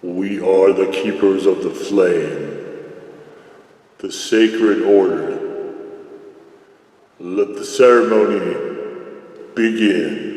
We are the keepers of the flame, the sacred order. Let the ceremony begin.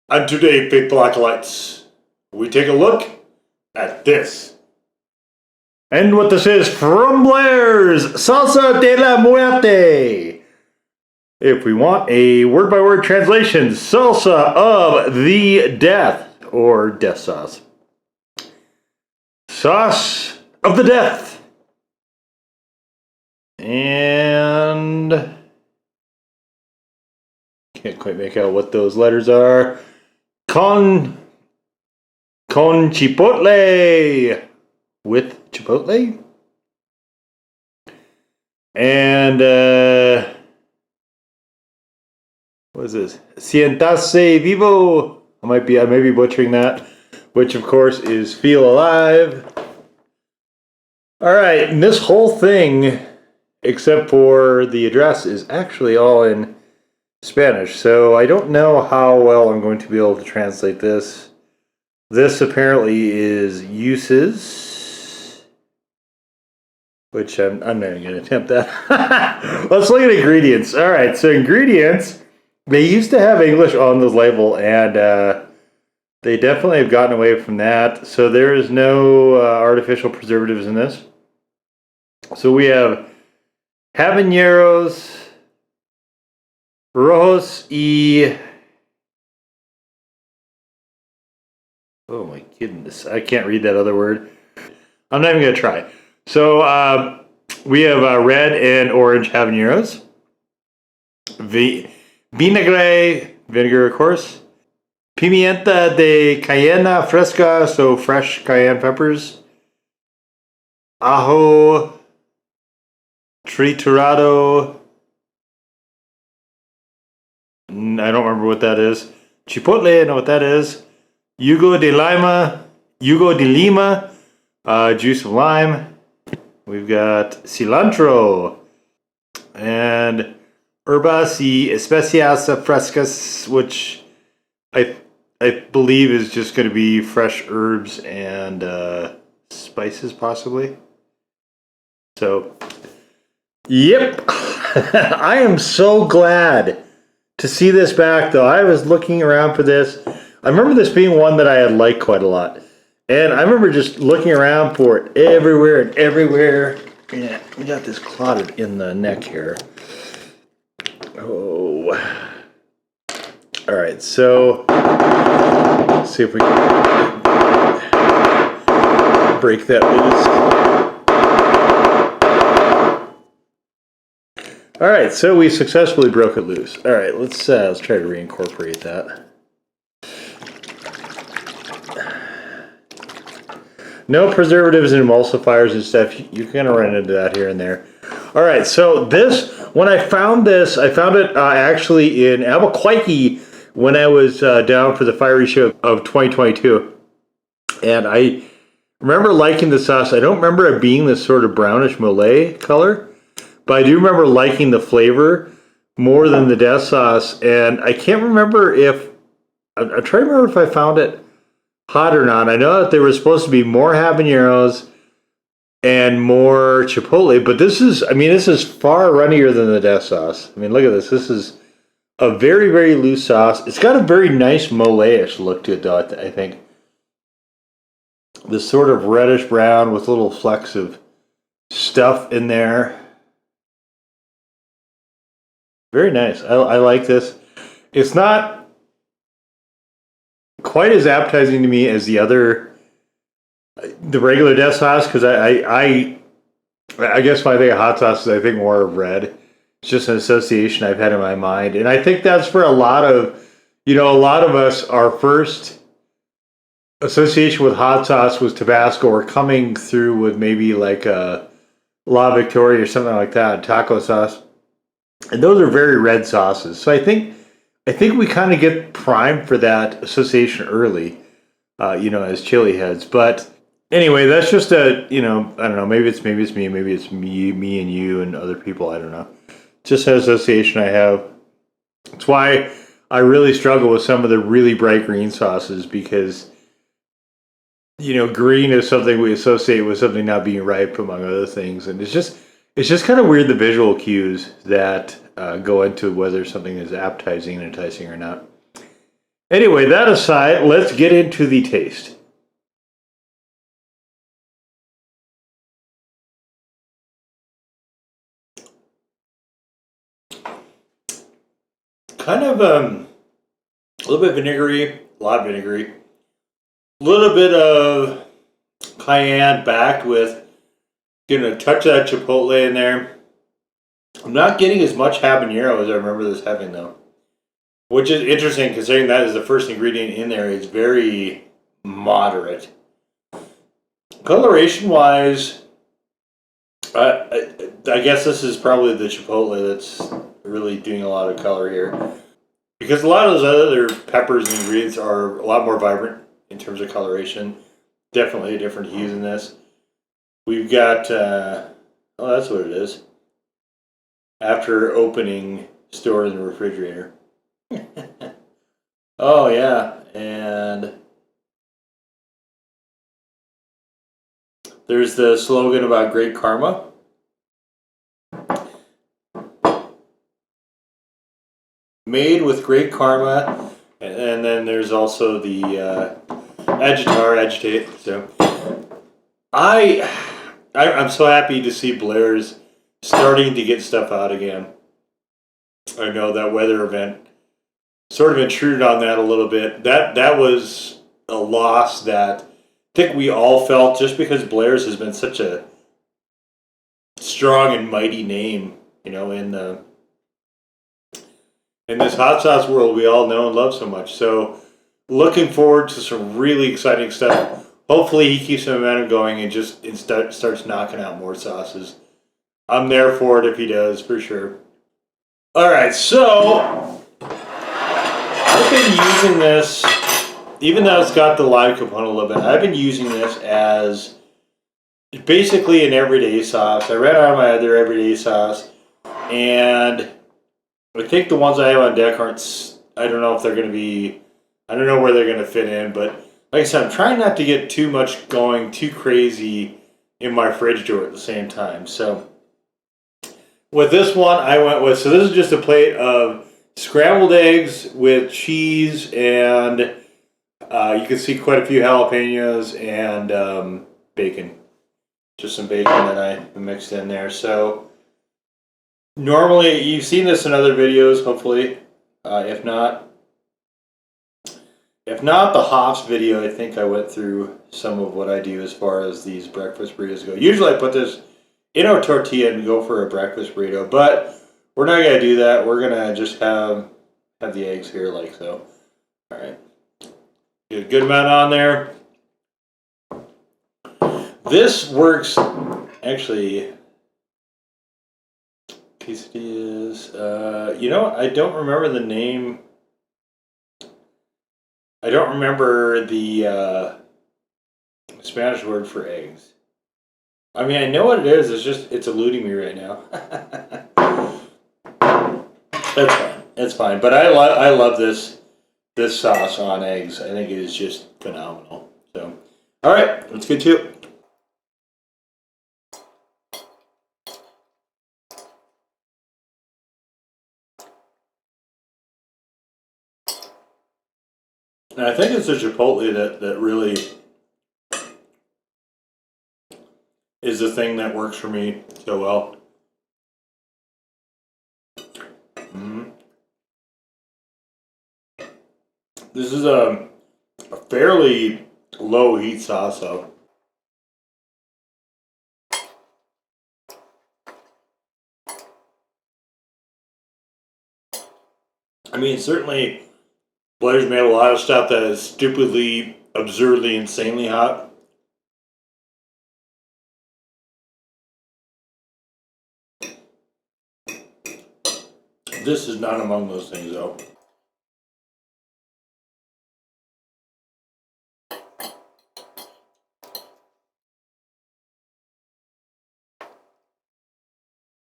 And today, faithful acolytes, we take a look at this. And what this is from Blair's Salsa de la Muerte. If we want a word-by-word translation, salsa of the death, or death sauce. Sauce of the death. And can't quite make out what those letters are. Con chipotle, with chipotle, and what is this? Siéntase vivo. I may be butchering that, which of course is feel alive. All right, and this whole thing, except for the address, is actually all in Spanish, so I don't know how well I'm going to be able to translate this. This apparently is uses, which I'm not even going to attempt that. Let's look at ingredients. All right, so ingredients, they used to have English on the label, and they definitely have gotten away from that. So there is no artificial preservatives in this. So we have habaneros, rojos y... Oh my goodness, I can't read that other word. I'm not even going to try. So we have red and orange habaneros. Vinagre, vinegar of course. Pimienta de cayena fresca, so fresh cayenne peppers. Ajo triturado. I don't remember what that is. Chipotle, I know what that is. Jugo de lima, juice of lime. We've got cilantro and herbas y especias frescas, which I believe is just going to be fresh herbs and spices, possibly. So, yep, I am so glad to see this back, though. I was looking around for this. I remember this being one that I had liked quite a lot. And I remember just looking around for it everywhere and everywhere. Yeah, we got this clotted in the neck here. Oh. All right, so let's see if we can break that loose. All right, so we successfully broke it loose. All right, let's try to reincorporate that. No preservatives and emulsifiers and stuff. You kind of run into that here and there. All right, so this, when I found it actually in Albuquerque when I was down for the Fiery Show of 2022. And I remember liking the sauce. I don't remember it being this sort of brownish mole color, but I do remember liking the flavor more than the death sauce. And I can't remember I'm trying to remember if I found it hot or not. I know that there was supposed to be more habaneros and more chipotle, but this is far runnier than the death sauce. I mean, look at this. This is a very, very loose sauce. It's got a very nice mole-ish look to it, though, I think. This sort of reddish brown with little flecks of stuff in there. Very nice. I like this. It's not quite as appetizing to me as the regular death sauce, because I guess when I think of hot sauces, I think more of red. It's just an association I've had in my mind, and I think that's for a lot of us. Our first association with hot sauce was Tabasco, or coming through with maybe like a La Victoria or something like that, taco sauce. And those are very red sauces. So I think we kind of get primed for that association early, as chili heads. But anyway, that's just I don't know, maybe it's me, maybe it's me and you and other people, I don't know. Just an association I have. That's why I really struggle with some of the really bright green sauces because green is something we associate with something not being ripe, among other things, and it's just kind of weird the visual cues that go into whether something is appetizing and enticing or not. Anyway, that aside, let's get into the taste. Kind of a little bit vinegary, a lot of vinegary, a little bit of cayenne backed with getting a touch of that chipotle in there. I'm not getting as much habanero as I remember this having though, which is interesting considering that is the first ingredient in there. It's very moderate. Coloration wise, I guess this is probably the chipotle that's really doing a lot of color here. Because a lot of those other peppers and ingredients are a lot more vibrant in terms of coloration. Definitely a different hues in this. We've got, that's what it is. After opening, store in the refrigerator. Oh, yeah. And there's the slogan about great karma. Made with great karma. And then there's also the agitate. So I'm so happy to see Blair's starting to get stuff out again. I know that weather event sort of intruded on that a little bit. That was a loss that I think we all felt just because Blair's has been such a strong and mighty name, in this hot sauce world we all know and love so much. So looking forward to some really exciting stuff. Hopefully he keeps the momentum going and starts knocking out more sauces. I'm there for it if he does, for sure. All right, so I've been using this, even though it's got the live component a little bit, I've been using this as basically an everyday sauce. I ran out of my other everyday sauce, and I think the ones I have on deck aren't, I don't know if they're going to be, I don't know where they're going to fit in, but like I said, I'm trying not to get too much going too crazy in my fridge door at the same time. So with this one, I went with, so this is just a plate of scrambled eggs with cheese and you can see quite a few jalapenos and bacon. Just some bacon that I mixed in there. So normally, you've seen this in other videos, hopefully. If not the hops video, I think I went through some of what I do as far as these breakfast burritos go. Usually I put this in our tortilla and go for a breakfast burrito, but we're not going to do that. We're going to just have the eggs here like so. All right. Get a good amount on there. This works, actually, quesadillas. I don't remember the name. I don't remember the Spanish word for eggs. I mean, I know what it is. It's eluding me right now. That's fine. It's fine. But I love this sauce on eggs. I think it is just phenomenal. So, all right, let's get to it. And I think it's the chipotle that really is the thing that works for me so well. This is a fairly low heat sauce, though. I mean, certainly Blair's made a lot of stuff that is stupidly, absurdly, insanely hot. This is not among those things, though.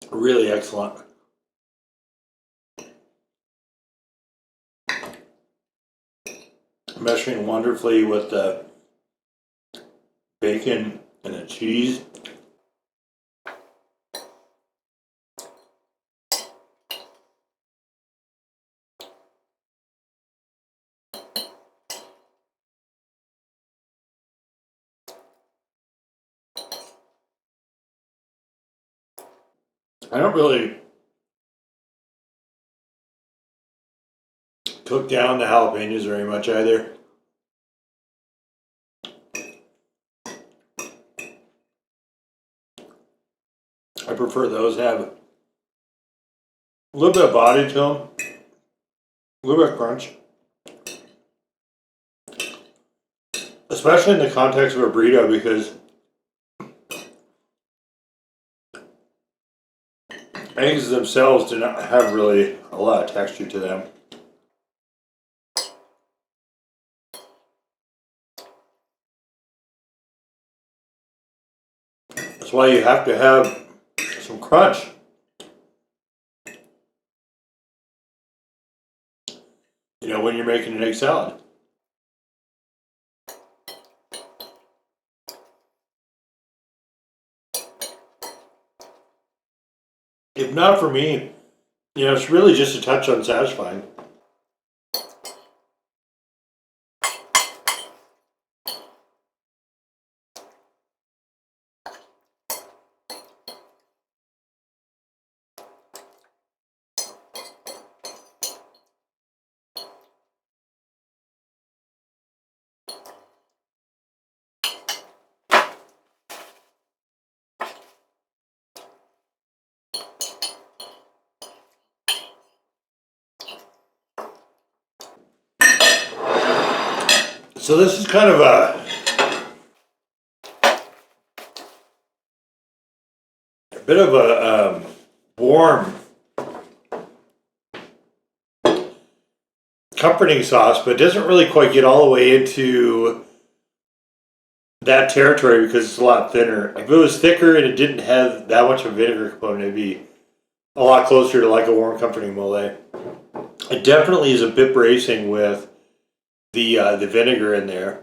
Really excellent. Meshing wonderfully with the bacon and the cheese. I don't really cook down the jalapenos very much either. I prefer those have a little bit of body to them, a little bit of crunch. Especially in the context of a burrito, because eggs themselves do not have really a lot of texture to them. That's why you have to have some crunch. You know, when you're making an egg salad. If not for me, you know, it's really just a touch unsatisfying. So this is kind of a bit of a warm, comforting sauce, but it doesn't really quite get all the way into that territory because it's a lot thinner. If it was thicker and it didn't have that much of a vinegar component, it'd be a lot closer to like a warm, comforting mole. It definitely is a bit bracing with the vinegar in there.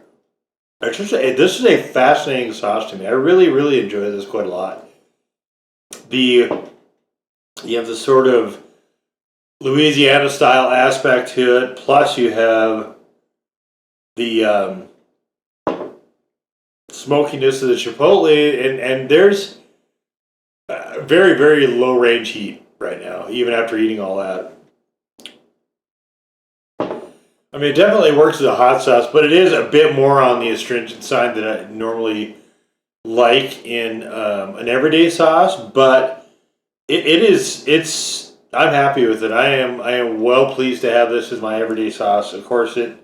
This is a fascinating sauce to me. I really enjoy this quite a lot. You have the sort of Louisiana style aspect to it, plus you have the smokiness of the chipotle, and there's very low range heat right now, even after eating all that. I mean, it definitely works as a hot sauce, but it is a bit more on the astringent side than I normally like in an everyday sauce. But it's I'm happy with it. I am well pleased to have this as my everyday sauce. Of course, about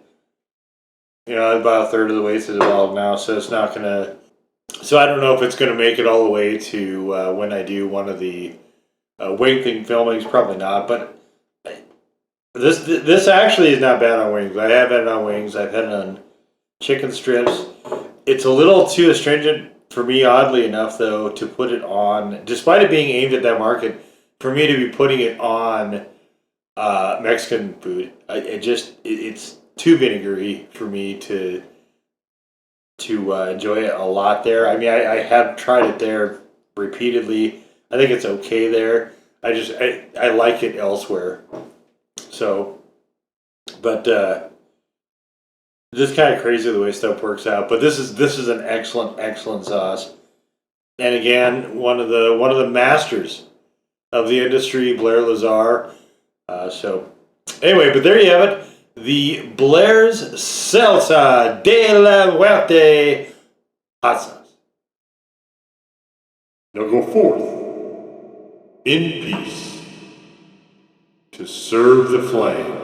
a third of the way through the bottle now, so it's not gonna. So I don't know if it's gonna make it all the way to when I do one of the wing thing filmings. Probably not, but. This actually is not bad on wings. I have had it on wings. I've had it on chicken strips. It's a little too astringent for me, oddly enough, though, to put it on, despite it being aimed at that market, for me to be putting it on Mexican food. It's too vinegary for me to enjoy it a lot there. I mean, I have tried it there repeatedly. I think it's okay there. I like it elsewhere. So, but this is kind of crazy the way stuff works out. But this is an excellent sauce, and again, one of the masters of the industry, Blair Lazar. So, anyway, but there you have it, the Blair's Salsa de la Muerte hot sauce. Now go forth in peace to serve the flame.